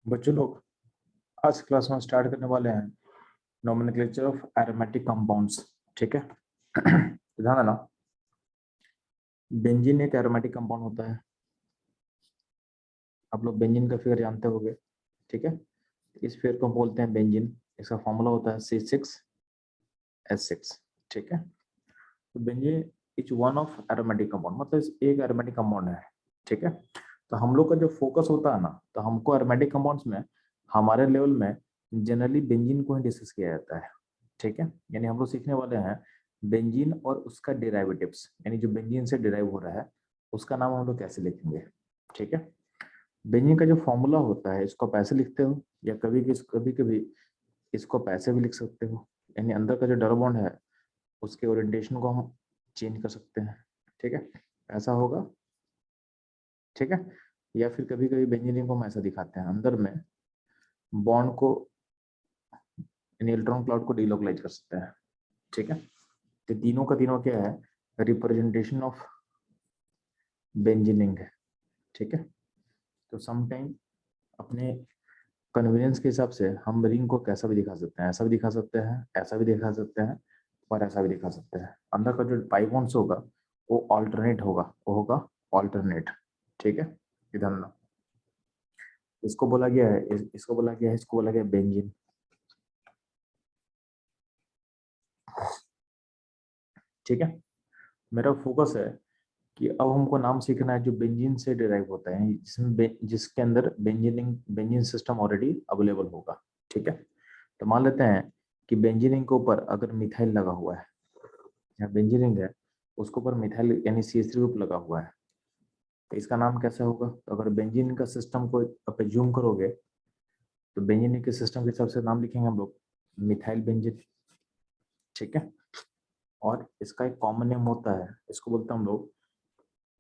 बच्चों लोग आज क्लास में स्टार्ट करने वाले हैं नोमेनक्लेचर ऑफ एरोमेटिक कंपाउंड्स। ठीक है। तो ध्यान देना, बेंजीन एक एरोमेटिक कंपाउंड होता है। आप लोग बेंजीन का फिगर जानते होंगे। ठीक है, इस फिगर को बोलते हैं बेंजीन। इसका फॉर्मूला होता है C6H6। ठीक है, तो benzene is one of aromatic compound, मतलब एक एरोमेटिक कंपाउंड है। ठीक है, तो हम लोग का जो फोकस होता है ना, तो हमको एरोमेटिक कंपाउंड्स में हमारे लेवल में जनरली बेंजीन को ही डिस्कस किया जाता है। ठीक है, यानी हम लोग सीखने वाले हैं बेंजीन और उसका डेरिवेटिव्स, यानी जो बेंजीन से डिराइव हो रहा है उसका नाम हम लोग कैसे लिखेंगे। ठीक है, बेंजीन का जो फॉर्मूला होता है इसको पैसे लिखते हो या कभी कभी इसको पैसे भी लिख सकते हो, यानी अंदर का जो डबल बॉन्ड है उसके ओरिएंटेशन को हम चेंज कर सकते हैं। ठीक है, ऐसा होगा। ठीक है, या फिर कभी कभी बेंजीन को हम ऐसा दिखाते हैं, अंदर में बॉन्ड को यानी इलेक्ट्रॉन क्लाउड को डीलोकलाइज कर सकते हैं। ठीक है, तो तीनों का तीनों क्या है, रिप्रेजेंटेशन ऑफ बेंजीनिंग है। ठीक है, तो समटाइम अपने कन्वीनियंस के हिसाब से हम रिंग को कैसा भी दिखा सकते हैं, ऐसा भी दिखा सकते हैं, ऐसा भी दिखा सकते हैं और ऐसा भी दिखा सकते हैं। अंदर का जो पाई बॉन्ड्स होगा वो ऑल्टरनेट होगा, वो होगा ऑल्टरनेट। ठीक है, इधर इसको बोला गया है, इसको बोला गया है, इसको बोला गया बेंजीन। ठीक है, मेरा फोकस है कि अब हमको नाम सीखना है जो बेंजीन से डिराइव होता है, जिसके अंदर बेंजीन सिस्टम ऑलरेडी अवेलेबल होगा। ठीक है, तो मान लेते हैं कि बेंजीन के ऊपर अगर मिथाइल लगा हुआ है, या बेंजीन है उसके ऊपर मिथाइल यानी CH3 ग्रुप लगा हुआ है, तो इसका नाम कैसा होगा। तो अगर बेंजीन का सिस्टम को आप जूम करोगे तो बेंजीन के सिस्टम के हिसाब से नाम लिखेंगे हम लोग मिथाइल बेंजीन। ठीक है, और इसका एक कॉमन नेम होता है, इसको बोलते हैं हम लोग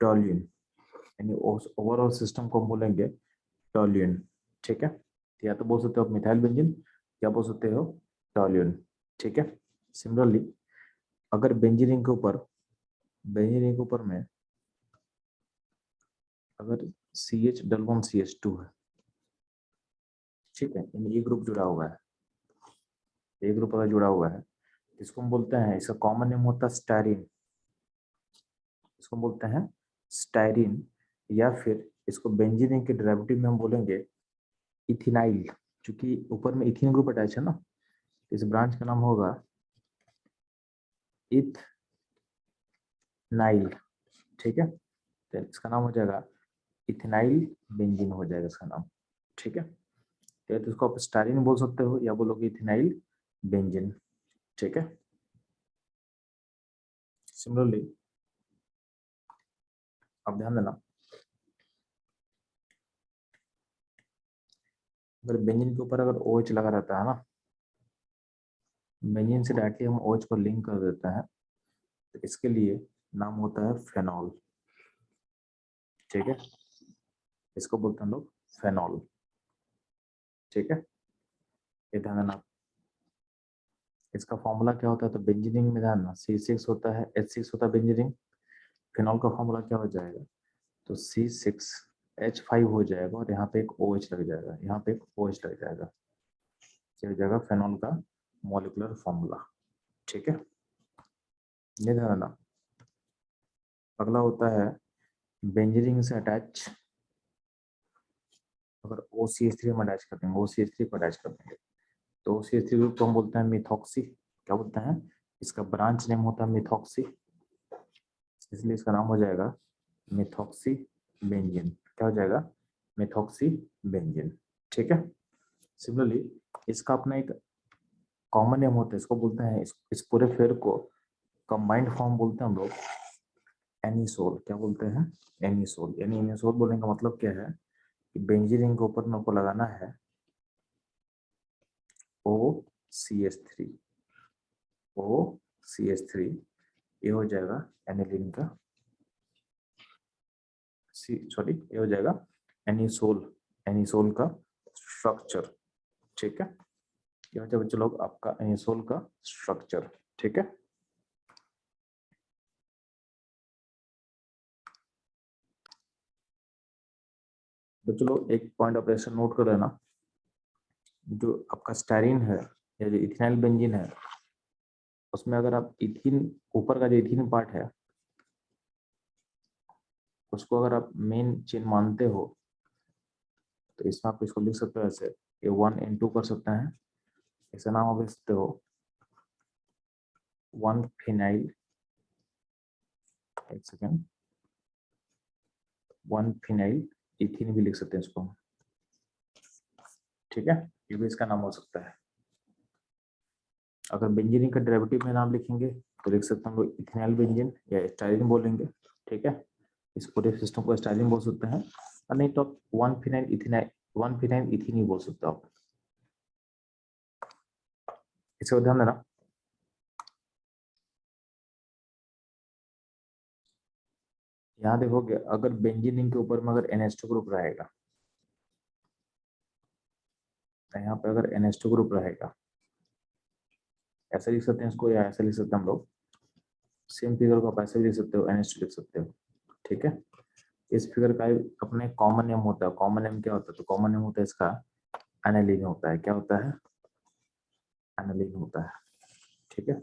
टॉल्यून, यानी ओवरऑल सिस्टम को हम बोलेंगे टॉल्यून। ठीक है, या तो बोल सकते हो मिथाइल बेंजीन या बोल सकते हो टॉल्यून। ठीक है, सिमिलरली अगर बेंजीन के ऊपर में अगर CH11CH2 है, ठीक है, यानी ये ग्रुप जुड़ा हुआ है, ये ग्रुप अगर जुड़ा हुआ है इसको हम बोलते हैं, इसका कॉमन नेम होता है स्टायरीन, इसको बोलते हैं स्टायरीन। या फिर इसको बेंजीन के डेरिवेटिव में हम बोलेंगे इथिनाइल, क्योंकि ऊपर में इथिन ग्रुप अटैच है ना, इस ब्रांच का नाम होगा इथनाइल। ठीक है, तो इसका नाम हो जाएगा इथेनाइल बेंजीन हो जाएगा इसका नाम। ठीक है, तो इसको आप स्टायरीन बोल सकते हो या बोलोगे इथेनाइल बेंजीन। ठीक है, सिमिलरली अब ध्यान देना, अगर बेंजीन के ऊपर अगर OH लगा रहता है ना, बेंजीन से डायरेक्टली हम OH को लिंक कर देते हैं, तो इसके लिए नाम होता है फेनॉल। ठीक है, इसको बोलते हैं लोग फेनॉल। ठीक है, ये ध्यान देना। इसका फॉर्मूला क्या होता है, तो बेंजीनिंग में ध्यान, C6 होता है, H6 होता है बेंजीनिंग। फिनॉल का फॉर्मूला क्या हो जाएगा, तो C6H5 हो जाएगा और यहाँ पे एक OH लग जाएगा, यहाँ पे एक OH लग जाएगा, ये हो जाएगा फेनॉल का मॉलिक्यूलर फॉर्मूला। ठीक है, ये ध्यान रखना। अगला होता है बेंजीनिंग से अटैच, अगर OCH3 हम अटैच कर देंगे, OCH3 को अटैच कर देंगे, तो OCH3 ग्रुप को हम बोलते हैं मिथॉक्सी। क्या बोलते हैं, इसका ब्रांच नेम होता है मिथॉक्सी, इसलिए इसका नाम हो जाएगा मिथॉक्सी बेंजीन। क्या हो जाएगा, मिथॉक्सी बेंजीन। ठीक है, सिमिलरली इसका अपना एक कॉमन नेम होता है, इसको बोलते हैं इस पूरे फेयर को कंबाइंड फॉर्म बोलते हैं हम लोग एनिसोल। क्या बोलते हैं, एनिसोल। यानी एनिसोल बोलने का मतलब क्या है कि बेंजीन के ऊपर मेरे को लगाना है OCH3, OCH3, ये हो जाएगा एनिलीन का सॉरी ये हो जाएगा एनिसोल, एनिसोल का स्ट्रक्चर। ठीक है, ये हो जाएगा बच्चों लोग आपका एनिसोल का स्ट्रक्चर। ठीक है, तो चलो एक पॉइंट ऑफ नोट कर लेना, जो आपका स्टाइरिन है या जो इथेनाइल बेंजीन है, उसमें अगर आप इथिन ऊपर का जो इथिन पार्ट है उसको अगर आप मेन चेन मानते हो तो इसमें आप इसको लिख सकते हो ऐसे, ये 1 N2 कर सकते हैं, ऐसा नाम आप लिख सकते हो 1 फिनाइल, एक सेकेंड, 1 फिनाइल इथिन भी लिख सकते हैं इसको, ठीक है, ये भी इसका नाम हो सकता है। अगर बेंजीन का डेरिवेटिव में नाम लिखेंगे तो लिख सकते हैं हम लोग इथेनॉल बेंजीन या स्टाइरिन बोलेंगे, ठीक है, इस पूरे सिस्टम को स्टाइरिन बोल सकते हैं, और नहीं तो 1 फिनाइल इथिन ही बोल सकते हो आप, इसको ध्यान देना। यहाँ देखोगे अगर बेंजीन के ऊपर में अगर NH2 ग्रुप रहेगा, तो यहाँ पे अगर NH2 ग्रुप रहेगा, ऐसे लिख सकते हैं इसको या ऐसे लिख सकते हैं हम लोग, सेम फिगर को आप ऐसे भी लिख सकते हो, NH2 लिख सकते हो, ठीक है। इस फिगर का अपने कॉमन नेम होता है, कॉमन नेम क्या होता है, तो कॉमन नेम होता है इसका एनालिन होता है, क्या होता है, एनालिन होता है, ठीक है।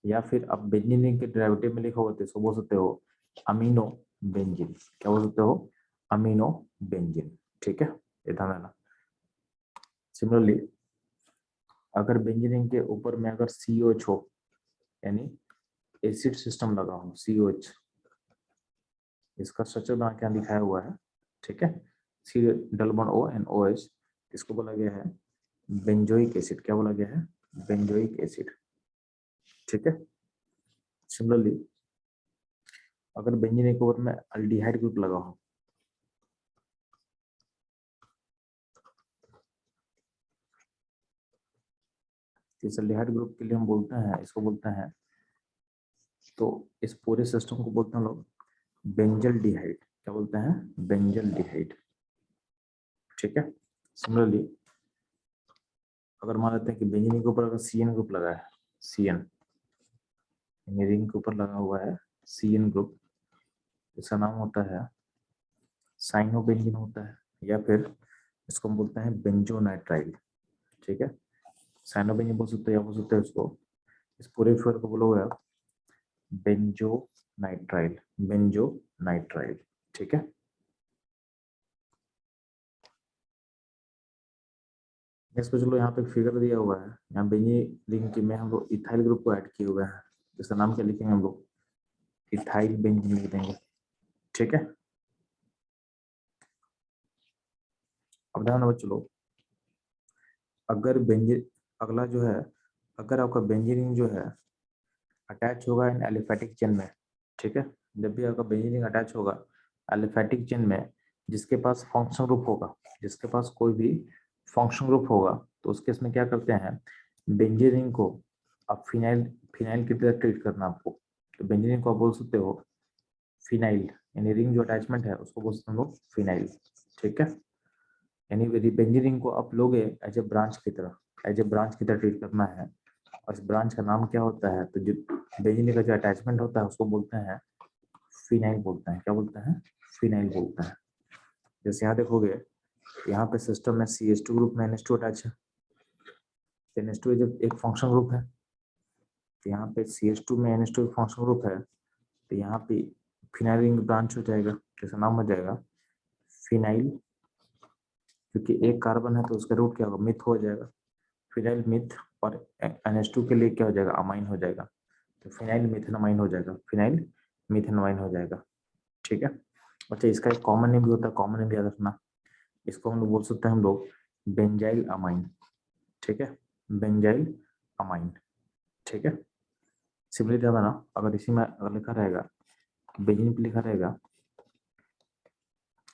या फिर आप बेंजीन के डेरिवेटिव में लिखोगे तो इसको बोल सकते हो अमीनो बेंजीन, क्या बोल सकते हो, अमीनो बेंजीन, ठीक है, ये ध्यान रखना। सिमिलरली अगर बेंजीन के ऊपर में अगर COH हो, यानी एसिड सिस्टम लगा हो, COH, इसका स्ट्रक्चर बना क्या दिखाया हुआ है, ठीक है, C double bond O and OH, इसको बोला गया है बेंजोइक एसिड, क्या बोला गया है, बेंजोइक एसिड, ठीक है। सिमिलरली अगर बेंजीन के ऊपर में अल्डिहाइड ग्रुप लगा हो, इस अल्डिहाइड ग्रुप के लिए हम बोलते हैं, इसको बोलते हैं, तो इस पूरे सिस्टम को बोलते हैं लोग बेंजल डिहाइड, क्या बोलते हैं, बेंजल डिहाइड, ठीक है। सिमिलरली अगर मान लेते हैं कि बेंजीन के ऊपर अगर CN ग्रुप लगा है, CN रिंग के ऊपर लगा हुआ है CN ग्रुप, इसका नाम होता है साइनोबेंजीन होता है, या फिर इसको हम बोलते हैं बेंजोनाइट्राइल, ठीक है, साइनोबेंजीन बोल सकते हो या बोल सकते हो इसको, इस पूरे फिगर को बोलोगे आप बेंजोनाइट्राइल, बेंजोनाइट्राइल, ठीक है। नेक्स्ट पे चलो, यहाँ पे फिगर दिया हुआ है, यहाँ बेंजीन रिंग के में हम लोग इथाइल ग्रुप को ऐड किए हुए हैं, इसका नाम क्या लिखेंगे हम लोग, इथाइल बेंजीन लिख देंगे, ठीक है। अब ध्यान रखो, चलो अगर बेंजीन, अगला जो है, अगर आपका बेंजीन रिंग जो है अटैच होगा इन एलिफेटिक चेन में, ठीक है, जब भी आपका बेंजीन रिंग अटैच होगा एलिफेटिक चेन में, जिसके पास फंक्शन ग्रुप होगा, जिसके पास कोई भी फंक्शन ग्रुप होगा, तो उस केस में क्या करते हैं, बेंजीन रिंग को आप फिनाइल, फिनाइल की तरह ट्रीट करना आपको, तो बेंजीन रिंग को आप बोल सकते हो फिनाइल, यानी रिंग जो अटैचमेंट है उसको बोल सकते हैं लोग फिनाइल, ठीक है। यानी बेंजीन रिंग को आप लोगे एज ए ब्रांच की तरह, एज ए ब्रांच की तरह ट्रीट करना है, और इस ब्रांच का नाम क्या होता है, तो जो बेंजीन का जो अटैचमेंट होता है उसको बोलते हैं फिनाइल, बोलते हैं, क्या बोलते हैं, फिनाइल बोलते हैं। जैसे यहाँ देखोगे, यहाँ पे सिस्टम में CH2 ग्रुप में NH2 अटैच है, NH2 जब एक फंक्शन ग्रुप है, तो यहाँ पे CH2 में NH2 फंक्शन ग्रुप है, तो यहाँ पे फिनाइल रिंग ब्रांच हो जाएगा, जैसा नाम हो जाएगा फिनाइल, क्योंकि एक कार्बन है तो उसका रूट क्या होगा, मिथ हो जाएगा, फिनाइल मिथ, और NH2 के लिए क्या हो जाएगा, अमाइन हो जाएगा, तो फिनाइल मिथेनमाइन हो जाएगा, फिनाइल मिथेनमाइन हो जाएगा, ठीक है। अच्छा, इसका एक कॉमन नेम भी होता है, कॉमन नेम याद रखना, इसको हम लोग बोल सकते हैं हम लोग बेंजाइल अमाइन, ठीक है, बेंजाइल अमाइन, ठीक है। सिंपली ध्यान देना, अगर इसी में अगर लिखा रहेगा, बेंजीन पे लिखा रहेगा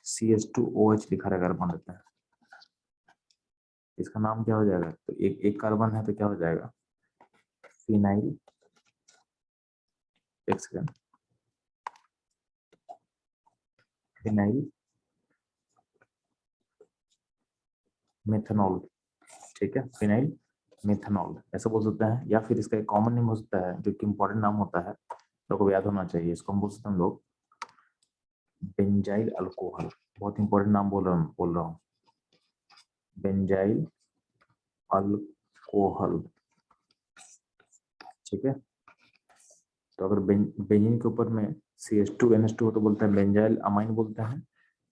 CH2OH लिखा रहेगा, मान लेते हैं, इसका नाम क्या हो जाएगा, तो एक एक कार्बन है तो क्या हो जाएगा, फिनाइल, एक सेकेंड, फिनाइल मेथनॉल, ठीक है, फिनाइल मेथनॉल ऐसा बोल सकते हैं, या फिर इसका एक कॉमन नेम हो सकता है जो कि इंपॉर्टेंट नाम होता है, लोगों को याद होना चाहिए, इसको हम बोल सकते हैं हम लोग बेंजाइल अल्कोहल, बहुत इंपॉर्टेंट नाम बोल रहा हूँ, बेंजाइल अल्कोहल, ठीक है। तो अगर बेंजीन के ऊपर में CH2NH2 हो तो बोलते हैं बेंजाइल अमाइन बोलते हैं,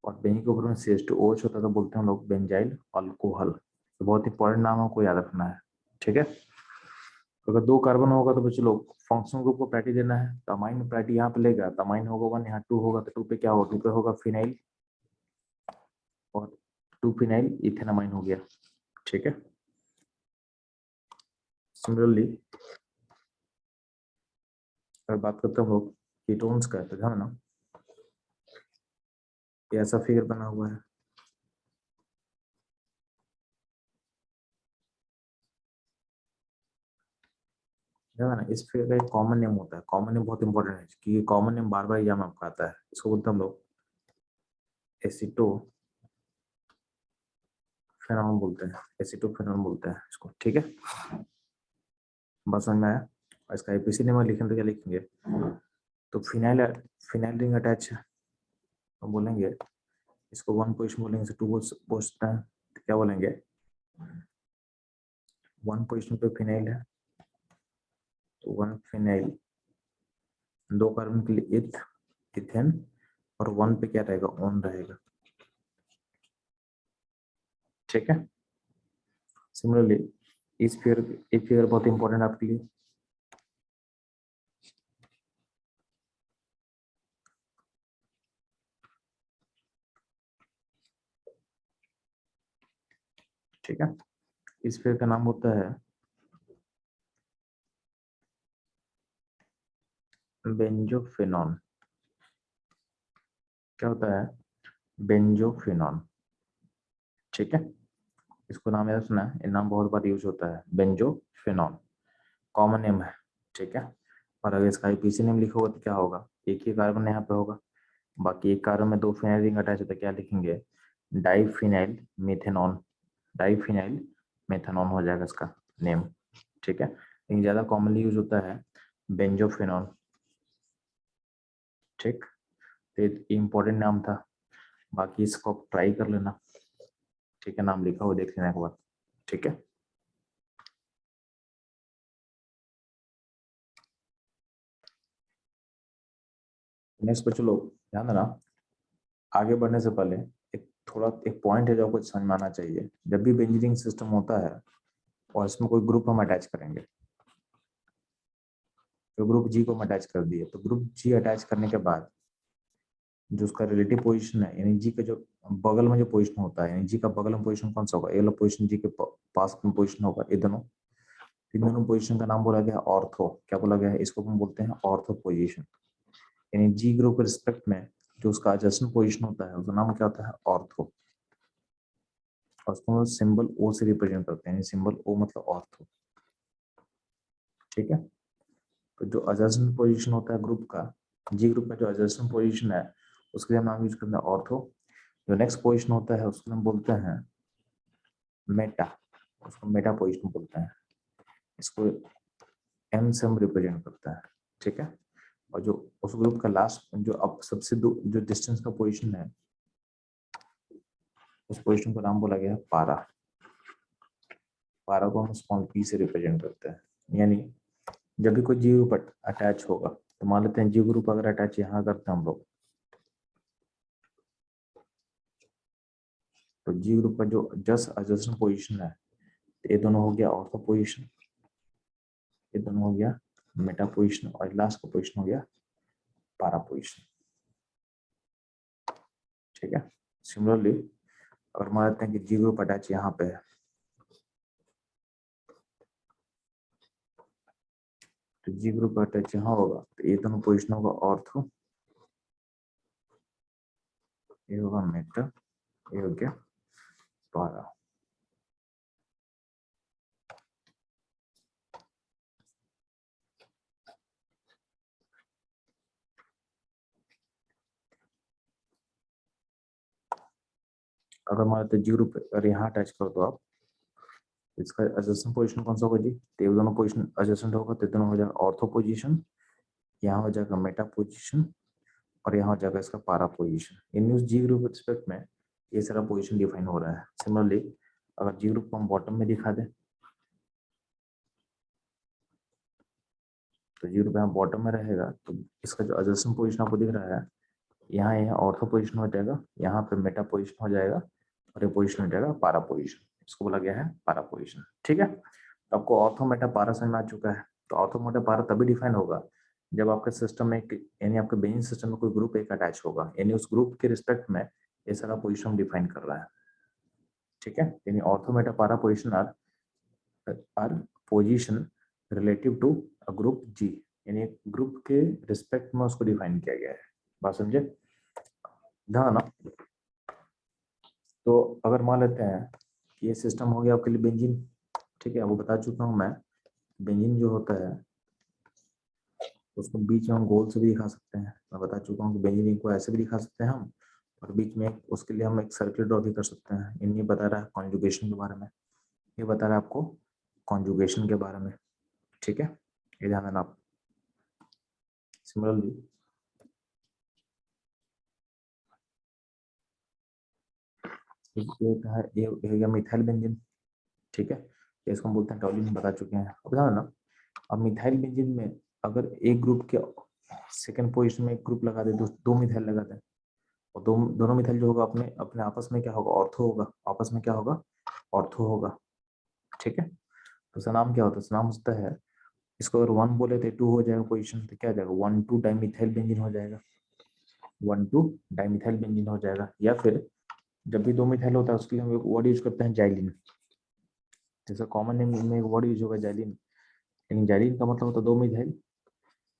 और बेंजीन के ऊपर में CH2OH होता है तो बोलते हैं हम लोग बेंजाइल अल्कोहल। तो बहुत इंपॉर्टेंट नाम है, को याद रखना है, ठीक है। तो अगर 2 कार्बन होगा तो बच्चों लोग फंक्शनल ग्रुप को प्रायोरिटी देना है, तो अमाइन में प्रायोरिटी यहाँ पे लेगा, तो अमाइन होगा 1, यहाँ 2 होगा, तो 2 पे क्या होगा, 2 पे होगा फिनाइल, और 2 फिनाइल इथेनामाइन हो गया, ठीक है। सिमिलरली अगर बात करते हैं हम लोग कीटोन्स का, तो ध्यान ना ये ऐसा फिगर बना हुआ है, ध्यान ना इस फिगर का एक कॉमन नेम होता है। कॉमन नेम बहुत इंपॉर्टेंट है क्योंकि कॉमन नेम बार बार एग्जाम आपका आता है। इसको बोलते हैं हम लोग एसिटो फेनॉल बोलते हैं, एसिटो फेनॉल बोलते हैं इसको, ठीक है। बस समझ में आया। और इसका एपीसी नेम लिखेंगे तो क्या लिखेंगे, तो फिनाइल, फिनाइल रिंग अटैच है तो बोलेंगे इसको 1 पोजीशन बोलेंगे, 2 पोजीशन है तो क्या बोलेंगे, 1 पोजीशन पे फिनाइल है तो 1 फिनाइल, 2 कार्बन के लिए इथेन, और 1 पे क्या रहेगा, ऑन रहेगा, ठीक है। सिमिलरली इस फिगर, एक फिगर बहुत इंपॉर्टेंट आपके लिए, ठीक है। इस फिगर का नाम होता है बेंजोफिनॉन। क्या होता है, बेंजोफिनॉन, ठीक है। इसको नाम याद सुना है, ये नाम बहुत बार यूज होता है, बेंजोफिनॉन कॉमन नेम है, ठीक है। और अगर इसका आईपीसी नेम लिखोगे तो क्या होगा, एक ही कार्बन यहाँ पे होगा, बाकी एक कार्बन में 2 फिनाइल रिंग अटैच होता है, क्या लिखेंगे, डाइफिनाइल मेथेनॉन, डाइफिनाइल मेथेनॉन हो जाएगा इसका नेम, ठीक है। लेकिन ज्यादा कॉमनली यूज होता है बेंजोफिनॉन, ठीक। तो इम्पोर्टेंट नाम था, बाकी इसको ट्राई कर लेना, ठीक है। नाम लिखा हुआ देख लेना एक बार, ठीक है। नेक्स्ट पे चलो ध्यान देना, आगे बढ़ने से पहले एक पॉइंट है जो आपको समझ में आना चाहिए। जब भी इंजीनियरिंग सिस्टम होता है और इसमें कोई ग्रुप हम अटैच करेंगे, तो ग्रुप जी को हम अटैच कर दिए, तो ग्रुप जी अटैच करने के बाद जो उसका रिलेटिव पोजीशन है, यानी जी का जो बगल में जो पोजीशन होता है, यानी जी का बगल में पोजीशन कौन सा होगा, ये वाला पोजीशन जी के पास में पोजीशन होगा, ये दोनों, इन दोनों पोजीशन का नाम बोला गया है ऑर्थो। क्या बोला गया है, इसको हम बोलते हैं ऑर्थो पोजीशन। यानी जी ग्रुप के रिस्पेक्ट में जो उसका एडजेसेंट पोजीशन होता है उसका नाम क्या होता है, ऑर्थो। और उसको सिंबल ओ से रिप्रेजेंट करते हैं, सिंबल ओ मतलब ऑर्थो, ठीक है। तो जो एडजेसेंट पोजीशन होता है ग्रुप का, जी ग्रुप का जो एडजेसेंट पोजीशन है उसके लिए हम नाम यूज करते हैं ऑर्थो। जो नेक्स्ट पोजीशन होता है उसको हम बोलते हैं मेटा, उसको मेटा पोजीशन बोलते हैं, इसको एम से हम रिप्रेजेंट करता है, ठीक है। और जो उस ग्रुप का लास्ट जो अब सबसे जो डिस्टेंस का पोजीशन है, उस पोजीशन को नाम बोला गया है पारा। पारा को हम स्मॉल पी से रिप्रेजेंट करते हैं। यानी जब भी कोई जी ग्रुप अटैच होगा, तो मान लेते हैं जी ग्रुप अगर अटैच यहाँ करते हैं हम लोग, तो जी ग्रुप का जो जस्ट एडजेसेंट पोजीशन है, ये दोनों हो गया ऑर्थो पोजीशन, ये दोनों हो गया मेटा पोजीशन, और लास्ट का पोजीशन हो गया पारा पोजीशन, ठीक है। सिमिलरली अगर मान लेते हैं कि जी ग्रुप अटैच यहाँ पे है, तो जी ग्रुप अटैच यहाँ होगा, तो ये दोनों पोजीशन होगा ऑर्थो, ये होगा मेटा, ये हो गया पारा। अगर मान लेते हैं जी ग्रुप अगर यहाँ अटैच कर दो आप, इसका एडजेसेंट पोजीशन कौन सा होगा जी, तो ये दोनों पोजीशन एडजेसेंट होगा, तो दोनों हो जाएगा ऑर्थो पोजीशन, यहाँ हो जाएगा मेटा पोजीशन, और यहाँ हो जाएगा इसका पारा पोजीशन। इन जी ग्रुप रिस्पेक्ट में ये सारा पोजीशन डिफाइन हो रहा है। सिमिलरली अगर जी ग्रुप को हम बॉटम में दिखा दें, तो 0 पे बॉटम में रहेगा, तो इसका जो एडजेसेंट पोजीशन आपको दिख रहा है, यहाँ यह ऑर्थो पोजीशन हो जाएगा, यहाँ पे मेटा पोजीशन हो जाएगा, और ये पोजीशन हो जाएगा पारा पोजीशन। इसको बोला गया है पारा पोजीशन। ठीक है, तो आपको ऑर्थो मेटा पारा समझ में आ चुका है। तो ऑर्थो मेटा पारा तभी डिफाइन होगा जब आपके सिस्टम में यानी आपके बेंजीन सिस्टम में कोई ग्रुप एक अटैच होगा, यानी उस ग्रुप के रिस्पेक्ट में ये सारा पोजीशन डिफाइन कर रहा है। ठीक है, यानी ortho meta para position or position relative to a group G, यानी ग्रुप के रिस्पेक्ट में उसको डिफाइन किया गया है। बात समझे? ध्यान ना। तो अगर मान लेते हैं कि ये सिस्टम हो गया आपके लिए बेंजीन, ठीक है, वो बता चुका हूं मैं। बेंजीन जो होता है उसको बीच में हम गोल से भी दिखा सकते हैं। मैं बता चुका हूँ कि बेंजीन को ऐसे भी दिखा सकते हैं हम, और बीच में उसके लिए हम एक सर्किल ड्रॉ भी कर सकते हैं। इन्हीं बता रहा है कॉन्जुगेशन के बारे में, ये बता रहा है आपको कॉन्जुगेशन के बारे में। ठीक है, ये ध्यान देना आप। सिमिलरली ये मिथाइल बेंजीन, ठीक है, इसको हम बोलते हैं टॉलिन, बता चुके हैं। अब ध्यान देना, अब मिथाइल बेंजीन में अगर एक ग्रुप के सेकंड पोजीशन में एक ग्रुप लगा दे, दो मिथाइल लगा दे, और दोनों मिथाइल जो होगा अपने अपने आपस में क्या होगा, ऑर्थो होगा। आपस में क्या होगा, ऑर्थो होगा। ठीक है, तो इसका नाम क्या होता है, इसका नाम होता है, इसको अगर 1 बोले तो 2 हो जाएगा पोजीशन, तो क्या हो जाएगा, 1,2 डाइमिथाइल बेंजीन हो जाएगा। 1,2 डाइमिथाइल बेंजीन हो जाएगा। या फिर जब भी दो मिथाइल होता है उसके लिए हम एक वर्ड यूज करते हैं जाइलिन। जैसे कॉमन नेम में एक वर्ड यूज होगा जाइलिन, लेकिन जाइलिन का मतलब होता है दो मिथाइल।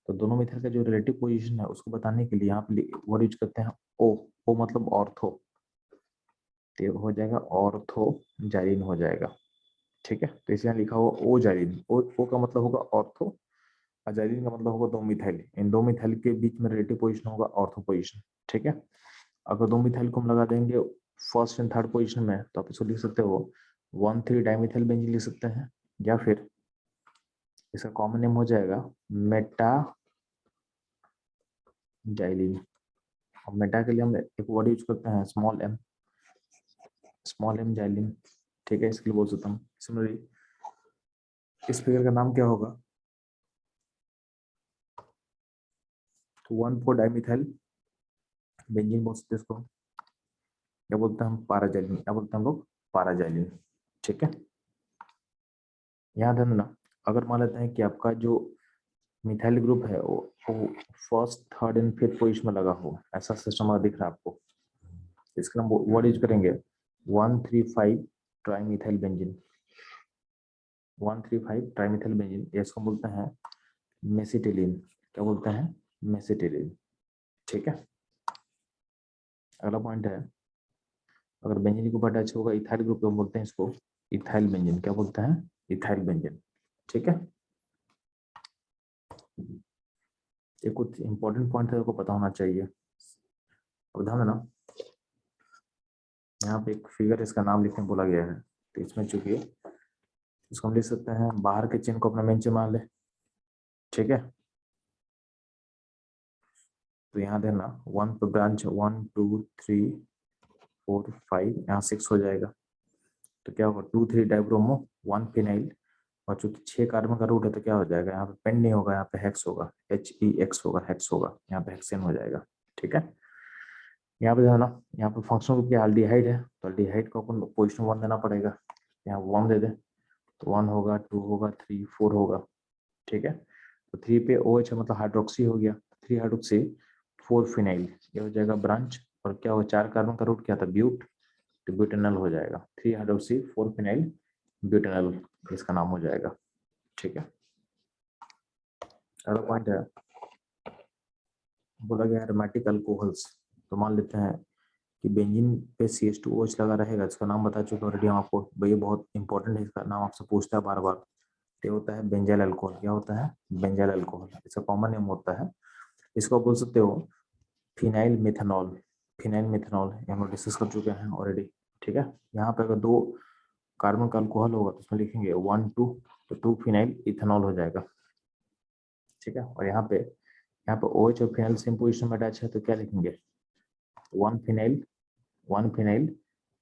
तो दोनों मिथाइल का जो रिलेटिव पोजीशन है उसको बताने के लिए यहाँ पे वर्ड यूज करते हैं ओ। ओ मतलब ऑर्थो, तो हो जाएगा ऑर्थो जाइलिन हो जाएगा। ठीक है, तो इसे यहाँ लिखा हुआ ओ जाइलिन। ओ का मतलब होगा ऑर्थो, और जाइलिन का मतलब होगा दो मिथाइल। इन दो मिथाइल के बीच में रिलेटिव पोजीशन होगा ऑर्थो पोजीशन। ठीक है, अगर दो मिथाइल को हम लगा देंगे फर्स्ट एंड थर्ड पोजीशन में, तो आप इसको लिख सकते हो 1,3 डाइमिथाइल बेंजीन लिख सकते हैं, या फिर इसका कॉमन नेम हो जाएगा मेटा जाइलिन। और मेटा के लिए हम एक वर्ड यूज करते हैं स्मॉल एम जाइलिन। ठीक है, इसके लिए बोल सकता हूँ। सिमिलरली इस फिगर का नाम क्या होगा, तो 1,4 डाइमिथाइल बेंजीन बोल सकते हैं इसको। क्या बोलते हैं हम, पाराजाइलिन। क्या बोलते हैं हम लोग, पाराजाइलिन। ठीक है, यहाँ ध्यान देना, अगर मान लेते हैं कि आपका जो मिथाइल ग्रुप है वो first third and fifth position में लगा हो, ऐसा सिस्टम दिख रहा है आपको, इसका हम वर्ड यूज करेंगे 1,3,5 ट्राइमिथाइल बेंजीन। 1,3,5 ट्राइमिथाइल बेंजीन, इसको बोलते हैं मेसिटिलीन। क्या बोलते हैं, मेसिटिलीन। ठीक है, अगला पॉइंट है, अगर बेंजीन के ऊपर अटैच होगा इथाइल ग्रुप, तो हम बोलते हैं इसको इथाइल बेंजीन। क्या बोलते हैं, इथाइल बेंजीन। ठीक है, ये कुछ इंपॉर्टेंट पॉइंट है, आपको पता होना चाहिए। अब ध्यान देना, यहाँ पे एक फिगर इसका नाम लिखने बोला गया है, तो इसमें चूंकि इसको हम लिख सकते हैं, बाहर के चिन्ह को अपना मेन चिन्ह मान ले। ठीक है, तो यहाँ देना 1 पे ब्रांच 1 2 3 4 5, यहाँ 6 हो जाएगा। तो क्या होगा, 2 3 डाइब्रोमो 1 फिनाइल, और चूंकि 6 कार्बन का रूट है तो क्या हो जाएगा, यहाँ पे पेन नहीं होगा, यहाँ पे हेक्स होगा, HEX होगा, हेक्स होगा, यहाँ पे हेक्सेन हो जाएगा। ठीक है, यहाँ पे जाना, यहाँ पे फंक्शनल ग्रुप क्या अल्डिहाइड है, तो अल्डिहाइड को अपन पोजिशन 1 देना पड़ेगा। यहाँ 1 दे दे, तो 1 होगा, 2 होगा, 3 4 होगा। ठीक है, तो 3 पे OH है, मतलब हाइड्रोक्सी हो गया, 3 हाइड्रोक्सी 4 फिनाइल, ये हो जाएगा ब्रांच। और क्या होगा, 4 कार्बन का रूट क्या था, ब्यूट, तो ब्यूटेनल हो जाएगा। 3 हाइड्रोक्सी 4 फिनाइल ब्यूटेनल, इसका नाम हो जाएगा। ठीक है, अगला पॉइंट है, बोला गया एरोमेटिक अल्कोहल्स। तो मान लेते हैं कि बेंजीन पे CH2OH लगा रहेगा, इसका नाम बता चुके ऑलरेडी हम आपको, भाई ये बहुत इंपॉर्टेंट है, इसका नाम आपसे पूछता है बार बार। ये होता है बेंजाइल अल्कोहल। क्या होता है, बेंजाइल अल्कोहल, इसका कॉमन नेम होता है, इसको बोल सकते हो फिनाइल मिथेनॉल। फिनाइल मिथेनॉल हम लोग डिस्कस कर चुके हैं ऑलरेडी। ठीक है, यहाँ पे अगर दो कार्बन का अल्कोहल होगा तो उसमें लिखेंगे 1 2, तो 2 फिनाइल इथेनॉल हो जाएगा। ठीक है, और यहाँ पे OH और फिनाइल सेम पोजीशन में अटैच है, तो क्या लिखेंगे, 1 फिनाइल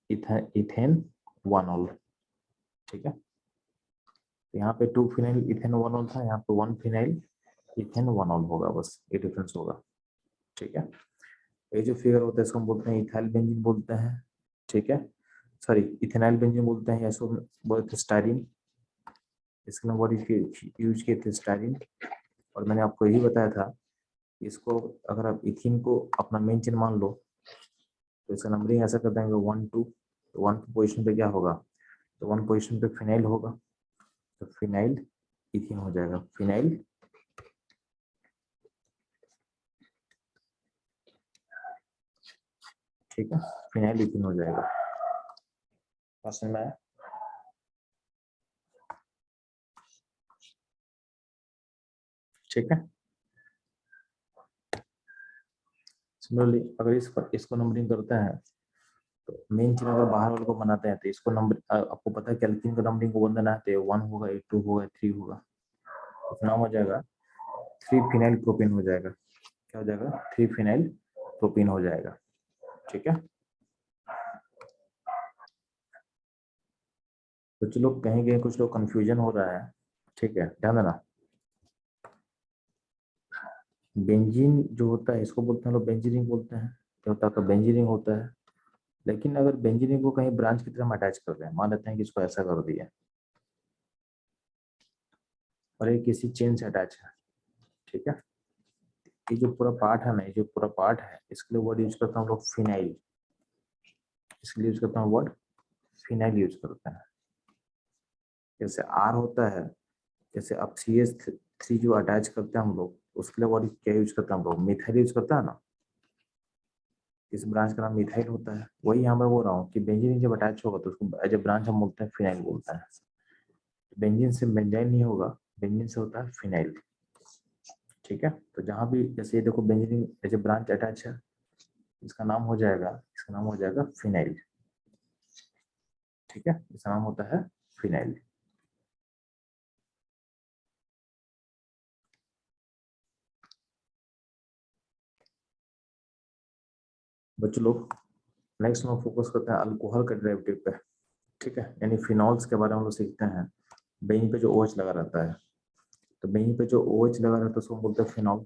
इथेन 1 ऑल। ठीक है, तो यहाँ पे 2 फिनाइल इथेन 1 ऑल था, यहाँ पे 1 फिनाइल इथेन वन ऑल होगा, बस ये डिफरेंस होगा। ठीक है, ये जो फिगर होता है इसको हम बोलते हैं इथाइल बेंजीन बोलते हैं। ठीक है, सॉरी इथेनाइल बेंजीन बोलते हैं, या इसको बोलते हैं स्टाइरिन। इसके लिए वर्ड यूज किए थे स्टाइरिन। और मैंने आपको यही बताया था, इसको अगर आप इथिन को अपना मेन चेन मान लो तो इसका नंबरिंग ऐसा कर देंगे 1 2, तो 1 पोजिशन पे क्या होगा, तो 1 पोजिशन पे फिनाइल होगा, तो फिनाइल इथिन हो जाएगा, फिनाइल। ठीक है, फिनाइल इथिन हो जाएगा। समझ में आया? ठीक है, सिमिलरली अगर इसको नंबरिंग करते हैं तो मेन चेन अगर बाहर वाले को बनाते हैं तो इसको नंबर आपको पता है कैल्किन का नंबरिंग को बनाना है तो 1 होगा, 2 होगा, 3 होगा, तो नाम हो जाएगा 3 फिनाइल प्रोपेन हो जाएगा। क्या हो जाएगा? 3 फिनाइल प्रोपेन हो जाएगा। ठीक है, कुछ लोग कहेंगे, कुछ लोग कंफ्यूजन हो रहा है। ठीक है, ध्यान देना, बेंजीन जो होता है इसको बोलते हैं लोग बेंजीनिंग बोलते हैं, क्या होता है तो बेंजीनिंग होता है। लेकिन अगर बेंजीनिंग को कहीं ब्रांच की तरह अटैच कर रहे हैं, मान लेते हैं कि इसको ऐसा कर दिया और ये किसी चेन से अटैच है। ठीक है, ये जो पूरा पार्ट है ना, ये जो पूरा पार्ट है, इसके लिए वर्ड यूज करता हूँ लोग फिनाइल। इसके लिए यूज करता हूँ वर्ड फिनाइल यूज करते हैं। जैसे आर होता है, जैसे अब CH3 जो अटैच करते हैं हम लोग, उसके लिए वर्ड क्या यूज करते हैं हम लोग, मिथाइल यूज करता है ना। इस ब्रांच का नाम मिथाइल होता है। वही यहाँ मैं बोल रहा हूँ कि बेंजीन जब अटैच होगा तो उसको एज ए ब्रांच हम बोलते हैं फिनाइल बोलते हैं। बेंजीन से बेंजाइल नहीं होगा, बेंजीन से होता है फिनाइल। ठीक है, तो जहां भी जैसे ये देखो benzene as a branch attach है, इसका नाम हो जाएगा फिनाइल। ठीक है, इसका नाम होता है फिनाइल। बच्चों लोग नेक्स्ट में फोकस करते हैं अल्कोहल का डेरिवेटिव पे। ठीक है, यानी फिनॉल्स के बारे में हम लोग सीखते हैं। बेंजीन पे जो OH लगा रहता है, तो बेंजीन पे जो OH लगा रहता है उसको बोलते हैं फिनॉल।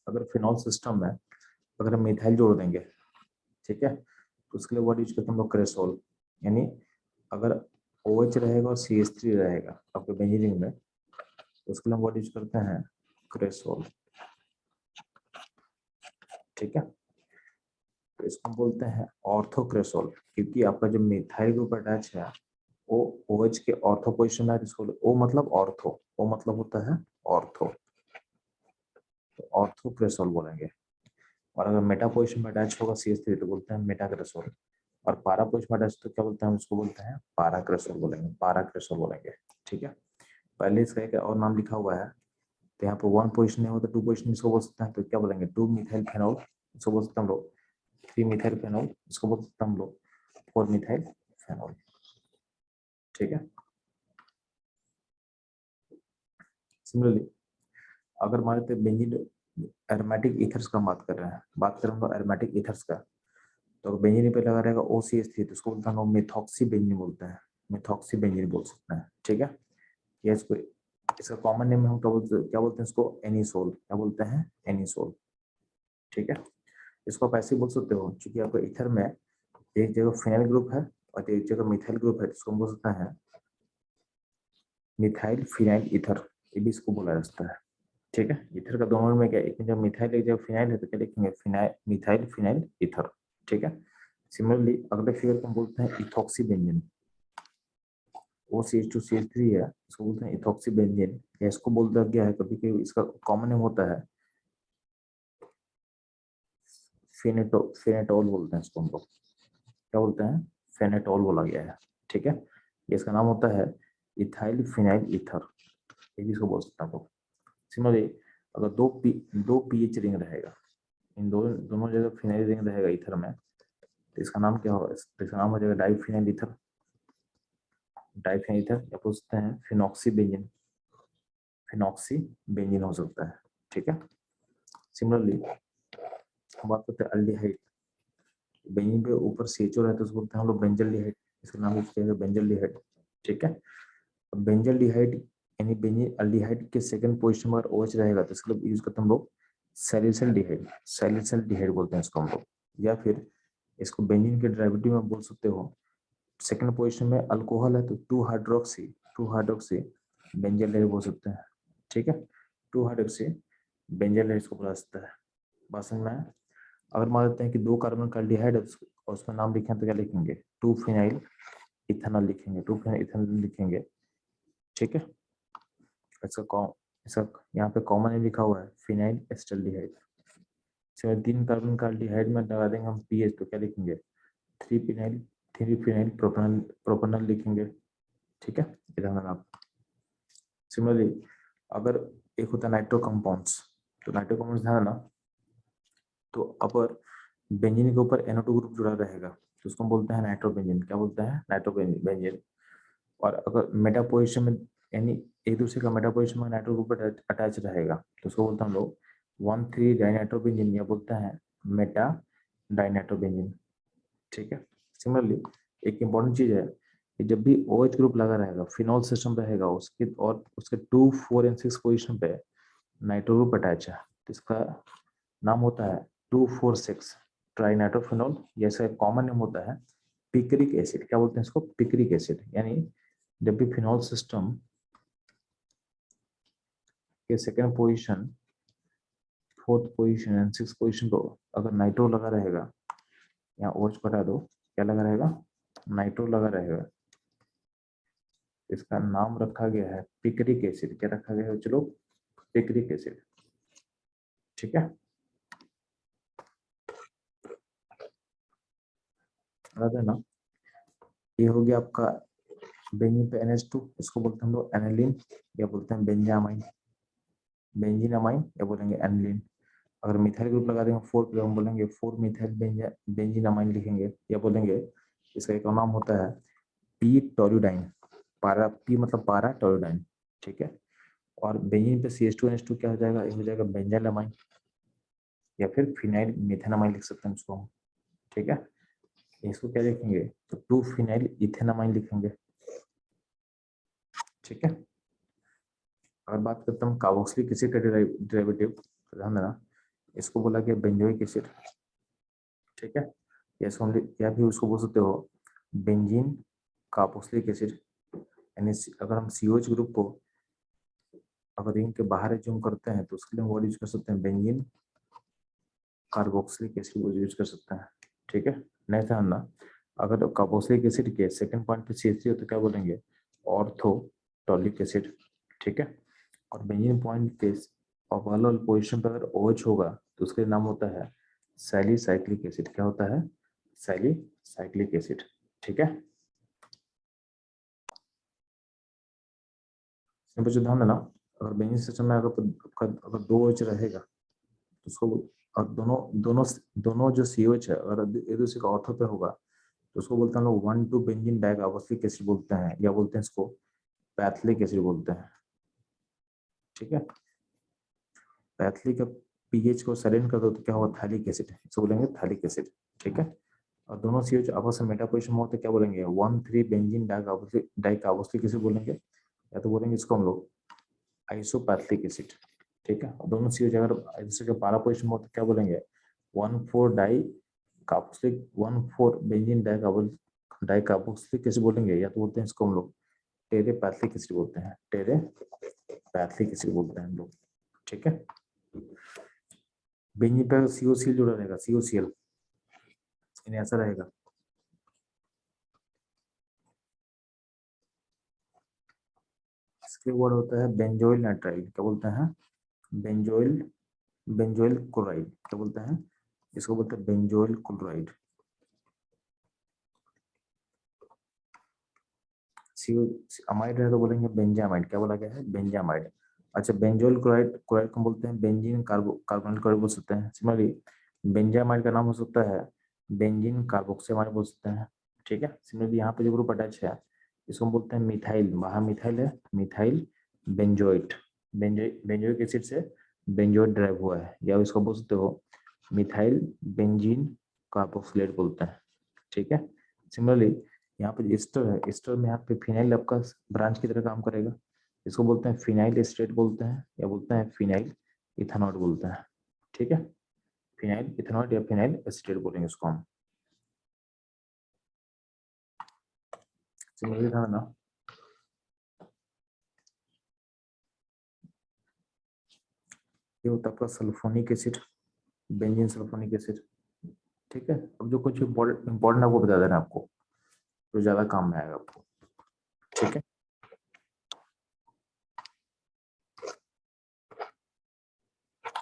अगर फिनॉल सिस्टम में अगर हम मिथाइल जोड़ देंगे, ठीक है, तो उसके लिए वर्ड यूज करते हैं हम लोग क्रेसोल। यानी अगर OH रहेगा और CH3 रहेगा आपके बेंजीन में, तो उसके लिए हम वर्ड यूज करते हैं क्रेसोल। ठीक है, तो इसको हम बोलते हैं ऑर्थोक्रेसोल, क्योंकि आपका जो मिथाइल ग्रुप अटैच है वो OH के ऑर्थो पोजिशन में है। इसको O मतलब ऑर्थो, O मतलब होता है ऑर्थो, तो ऑर्थोक्रेसोल बोलेंगे। और अगर मेटा पोजिशन में अटैच होगा CH3 तो बोलते हैं मेटाक्रेसोल। और पारा पोजिशन में अटैच तो क्या बोलते हैं, उसको बोलते हैं पाराक्रेसोल बोलेंगे, पाराक्रेसोल बोलेंगे। ठीक है, पहले इसका एक और नाम लिखा हुआ है, तो यहाँ पर 1 पोजिशन नहीं होता, 2 पोजिशन इसको बोल सकते हैं, तो क्या बोलेंगे 2 मिथाइल फेनॉल, इसको बोल सकते हैं हम लोग 3 मिथाइल फेनॉल, इसको बोल सकते हैं हम लोग 4 मिथाइल फेनॉल। ठीक है, सिमिलरली अगर मान लेते बेंजीन एरोमेटिक ईथर्स का बात कर रहे हैं, बात करें हम एरोमेटिक ईथर्स का, तो बेंजीन पे लगा रहेगा OCH3, तो उसको बोलते हैं हम मिथॉक्सी बेंजीन बोलते हैं, मिथॉक्सी बेंजीन बोल सकते हैं। ठीक है, या इसको इसका कॉमन नेम हम क्या बोलते हैं इसको एनिसोल, क्या बोलते हैं एनिसोल। ठीक है, इसको आप ऐसे बोल सकते हो, क्योंकि आपको ईथर में एक जगह फिनाइल ग्रुप है और एक जगह मिथाइल ग्रुप है, जिसको हम बोल सकते हैं मिथाइल फिनाइल ईथर, ये भी इसको बोला जाता है। ठीक है, ईथर का दोनों में क्या, एक में जब मिथाइल एक जगह फिनाइल है तो क्या लिखेंगे फिनाइल, मिथाइल फिनाइल ईथर। ठीक है, सिमिलरली अगले फिगर को हम बोलते हैं इथॉक्सी बेंजीन। OCH2CH3 है, इसको बोलते हैं इथॉक्सी बेंजीन, या इसको बोलता गया है कभी कभी, इसका कॉमन नेम होता है फेनेटोल बोलते हैं इसको हम लोग, क्या बोलते हैं फेनेटोल बोला गया है। ठीक है, ये इसका नाम होता है इथाइल फिनाइल ईथर, ये भी इसको बोल सकते हैं आप लोग। सिमिलरली अगर दो पीएच रिंग रहेगा, इन दोनों जगह फिनाइल रिंग रहेगा ईथर में, तो इसका नाम क्या होगा, इसका नाम हो जाएगा डाइफिनाइल ईथर, डाइफिनाइल ईथर, या पूछते हैं फिनॉक्सी बेंजीन, फिनॉक्सी बेंजीन हो सकता है। ठीक है, सिमिलरली हम बात करते हैं अल्डिहाइड, बेंजीन पे ऊपर CHO रहता है उसको बोलते हैं हम लोग बेंजल्डिहाइड, इसका नाम यूज किया बेंजल्डिहाइड। ठीक है, अब बेंजल्डिहाइड यानी बेंजीन अल्डिहाइड के सेकंड पोजीशन में अगर OH रहेगा तो इसका यूज करते हैं हम लोग सैलिसिलडिहाइड, सैलिसिलडिहाइड बोलते हैं इसको हम लोग, या फिर इसको बेंजीन के डेरिवेटिव में बोल सकते हो। सेकंड पोजीशन में अल्कोहल है तो 2 हाइड्रोक्सी बेंजाइल बोल सकते हैं, ठीक है, 2 हाइड्रोक्सी बेंजाइल इसको बोला जाता है। बात समझ में आया? अगर मान लेते हैं कि 2 कार्बन का एल्डिहाइड है और उसका नाम लिखें तो क्या लिखेंगे, 2 फिनाइल इथेनॉल लिखेंगे, 2 फिनाइल इथेनॉल लिखेंगे, ठीक है। इसका यहाँ पे कॉमन नेम लिखा हुआ है फिनाइल एस्टल्डिहाइड। 3 कार्बन का एल्डिहाइड में लगा देंगे हम पीएच तो क्या लिखेंगे, 3 फिनाइल प्रोपेनॉल लिखेंगे, ठीक है, इधर आप। सिमिलरली अगर एक होता है नाइट्रो कंपाउंड्स, तो नाइट्रो कंपाउंड्स है ना, तो अपर बेंजीन के ऊपर NO2 ग्रुप जुड़ा रहेगा तो उसको बोलते हैं नाइट्रोबेंजीन। क्या बोलते हैं, नाइट्रोबेंजीन। और अगर मेटा पोजीशन में यानी एक दूसरे का मेटा पोजीशन में नाइट्रो ग्रुप अटैच रहेगा तो उसको बोलते हैं हम लोग 1,3 डाइनाइट्रोबेंजीन, या बोलते हैं मेटा डाइनाइट्रोबेंजीन, ठीक है। सिमिलरली एक इंपॉर्टेंट चीज है कि जब भी OH ग्रुप लगा रहेगा, फिनॉल सिस्टम रहेगा उसके, और उसके 2, 4 और 6 पोजीशन पे नाइट्रो ग्रुप अटैच है तो इसका नाम होता है 2,4,6 ट्राइनाइट्रोफिनॉल। जैसे कॉमन नेम होता है पिक्रिक एसिड। क्या बोलते हैं इसको, पिक्रिक एसिड। यानी जब भी फिनॉल सिस्टम के second position, 4th position and 6th position को अगर नाइट्रो लगा रहेगा, यहाँ OH हटा दो, क्या लगा रहेगा, नाइट्रो लगा रहेगा, इसका नाम रखा गया है पिक्रिक एसिड। क्या रखा गया है चलो, पिक्रिक एसिड, ठीक है। है ना, ये हो गया आपका बेंजीन पे NH2, इसको बोलते हैं हम लोग एनिलीन, या बोलते हैं बेंजामाइन, बेंजीनामाइन, या बोलेंगे एनिलीन। अगर मिथाइल ग्रुप लगा देंगे 4 पे, हम बोलेंगे 4 मिथाइल बेंजीनामाइन लिखेंगे, या बोलेंगे इसका एक और नाम होता है पी टोल्यूडाइन, पारा, पी मतलब पारा, टोल्यूडाइन, ठीक है। और बेंजीन पे CH2NH2 क्या हो जाएगा, ये हो जाएगा बेंजालामाइन, या फिर फिनाइल मिथेनामाइन लिख सकते हैं इसको हम, ठीक है। इसको क्या लिखेंगे, तो 2 फिनाइल इथेनामाइन लिखेंगे, ठीक है। अगर बात करते हैं कार्बोक्सिलिक एसिड का डेरिवेटिव, ध्यान देना, इसको बोला गया बेंजोइक एसिड, ठीक है। या फिर उसको बोल सकते हो बेंजीन कार्बोक्सिलिक एसिड। यानी अगर हम COH ग्रुप को अगर रिंग के बाहर एज्यूम करते हैं तो उसके लिए हम वर्ड यूज कर सकते हैं बेंजीन कार्बोक्सिलिक एसिड यूज कर सकते हैं, ठीक है। नहीं ध्यान ना, अगर कार्बोक्सिलिक एसिड के सेकंड पॉइंट पे CH3 हो तो क्या बोलेंगे, ऑर्थोटॉलिक एसिड, ठीक है। और बेंजीन पॉइंट के अवॉल्व पोजीशन पर अगर OH होगा तो उसका नाम होता है सैलिसाइक्लिक एसिड। क्या होता है, सैलिसाइक्लिक एसिड, ठीक है। सिंपल ध्यान देना, अगर बेंजीन सिस्टम में अगर 2 OH रहेगा तो उसको, और दोनों दोनों दोनों जो COH है अगर एक दूसरे का ऑर्थो पे होगा तो उसको बोलते हैं लोग 1,2 बेंजीन डाइकार्बोक्सिलिक एसिड बोलते हैं, या बोलते हैं इसको पैथिलिक एसिड बोलते हैं, ठीक है। पैथिलिक का पीएच को सेलेन कर दो तो क्या होगा, थैलिक एसिड, इसको बोलेंगे थैलिक एसिड, ठीक है। और दोनों COH आपस में मेटा पोजीशन में होते क्या बोलेंगे, 1,3 बेंजीन डाइकार्बोक्सिलिक एसिड बोलेंगे, या तो बोलेंगे इसको हम लोग आइसोपैथिलिक एसिड, ठीक है। और दोनों COH अगर एक दूसरे के पैरा पोजीशन में होते क्या बोलेंगे, 1,4 डाइकार्बोक्सिलिक, 1,4 बेंजीन डाइकार्बोक्सिलिक एसिड बोलेंगे, या तो बोलते हैं इसको हम लोग टेरेपैथिलिक एसिड बोलते हैं, टेरेपैथिलिक एसिड बोलते हैं हम लोग, ठीक है। बेंजीन पे COCl जुड़ा रहेगा, COCl इन्हें ऐसा रहेगा, इसके वर्ड होता है बेंजोइल नाइट्राइल। क्या बोलते हैं, बेंजोइल, बेंजोइल क्लोराइड। क्या बोलते हैं, इसको बोलते हैं बेंजोइल क्लोराइड। अमाइड है तो बोलेंगे बेंजामाइड। क्या बोला गया है, बेंजामाइड। अच्छा, बेंजोइल क्लोराइड, क्लोराइड को बोलते हैं बेंजीन कार्बोनिल क्लोराइड बोल सकते हैं। सिमिलरली बेंजामाइड का नाम हो सकता है बेंजीन कार्बोक्सिमाइड बोल सकते हैं, ठीक है। सिमिलरली यहाँ पे जो ग्रुप अटैच है इसको हम बोलते हैं मिथाइल, वहाँ मिथाइल है, मिथाइल बेंजोइट, बेंजोइक एसिड से बेंजोइट ड्राइव हुआ है, या इसको बोल सकते हो मिथाइल बेंजीन कार्बोक्सिलेट बोलते हैं, ठीक है। सिमिलरली यहाँ पे एस्टर है, एस्टर में यहाँ पे फिनाइल आपका ब्रांच की तरह काम करेगा, इसको बोलते हैं फिनाइल एस्टेट बोलते हैं, या बोलते हैं फिनाइल इथेनॉल बोलते हैं। ठीक है, फिनाइल इथेनॉल या फिनाइल एस्टेट बोलेंगे इसको हम। समझ था ना? ये होता है आपका sulphonic acid, benzene sulphonic acid. ठीक है, अब जो कुछ इंपॉर्टेंट है वो बता देना आपको, जो ज्यादा काम में आएगा आपको। ठीक है,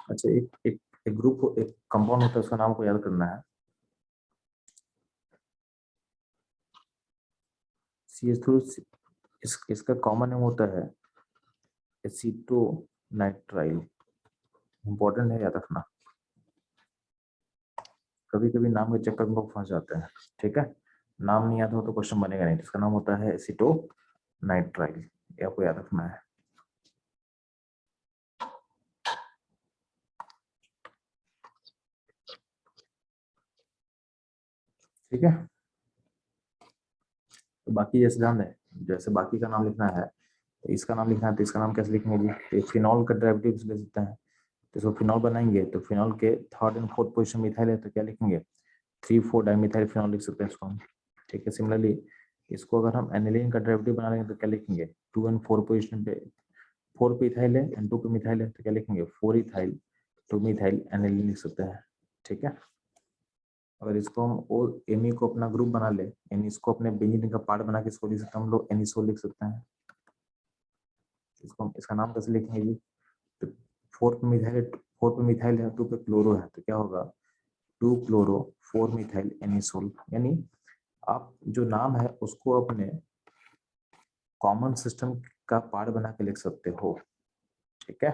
अच्छा एक ग्रुप, एक कंपाउंड होता है, उसका नाम को याद करना है। CH2, इसका कॉमन नेम होता है एसीटोनाइट्राइल। इंपॉर्टेंट है, याद रखना। कभी कभी नाम के चक्कर में लोग फंस जाते हैं। ठीक है, नाम नहीं याद हो तो क्वेश्चन बनेगा नहीं। इसका नाम होता है एसीटोनाइट्राइल, ये आपको याद रखना है। ठीक है, तो बाकी जैसे ध्यान दें, जैसे बाकी का नाम लिखना है, तो इसका नाम लिखना है, तो इसका नाम कैसे लिखेंगे जी? तो फिनॉल का डेरिवेटिव ले सकते हैं, तो इसको फिनॉल बनाएंगे, तो फिनॉल के third and fourth position methyl है, तो क्या लिखेंगे? 3,4 डाइमिथाइल फिनॉल लिख सकते हैं इसको हम। ठीक है, सिमिलरली इसको अगर हम एनिलीन का डेरिवेटिव बना लेंगे तो क्या लिखेंगे? 2 एंड 4 पोजीशन पे 4 पे इथाइल है एंड 2 पे मिथाइल है, तो क्या लिखेंगे? 4 इथाइल 2 मिथाइल एनिलीन लिख सकते हैं। ठीक है, अगर इसको हम ओ एमी को अपना ग्रुप बना ले, यानी इसको अपने बेंजीन का पार्ट बना के इसको लिख सकते हैं हम लोग, एनिसोल लिख सकते हैं। इसको हम, इसका नाम कैसे लिखेंगे जी? तो 4 पे मिथाइल है, 2 पे क्लोरो है, तो क्या होगा? 2 क्लोरो 4 मिथाइल एनिसोल। यानी आप जो नाम है उसको अपने कॉमन सिस्टम का पार्ट बना के लिख सकते हो। ठीक है,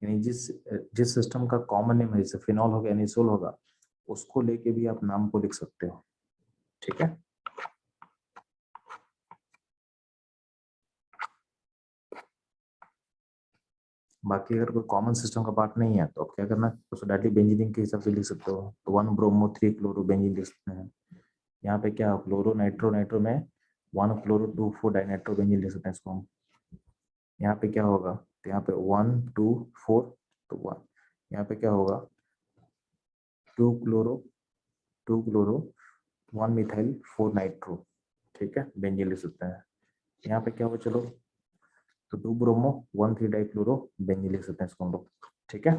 यानी जिस सिस्टम का कॉमन नेम है, जैसे फिनॉल होगा, एनिसोल होगा, उसको लेके भी आप नाम को लिख सकते हो। ठीक है, बाकी अगर कोई कॉमन सिस्टम का पार्ट नहीं है तो आप क्या करना, उसको डायरेक्टली बेंजीन के हिसाब से लिख सकते हो। तो 1 ब्रोमो 3 क्लोरो बेंजीन लिख सकते हैं। यहाँ पे क्या क्लोरो नाइट्रो, नाइट्रो में 1 क्लोरो 2 4 डाइनाइट्रो बेंजीन लिख सकते हैं इसको हम। यहाँ पे क्या होगा? तो यहाँ पे 1 2 4, तो 1, यहाँ पे क्या होगा? 2 क्लोरो 2 क्लोरो 1 मिथाइल 4 नाइट्रो। ठीक है, बेंजीन लिख सकते हैं। यहाँ पे क्या होगा, चलो, तो 2 ब्रोमो 1 3 डाइक्लोरो बेंजीन लिख सकते हैं इसको हम लोग। ठीक है,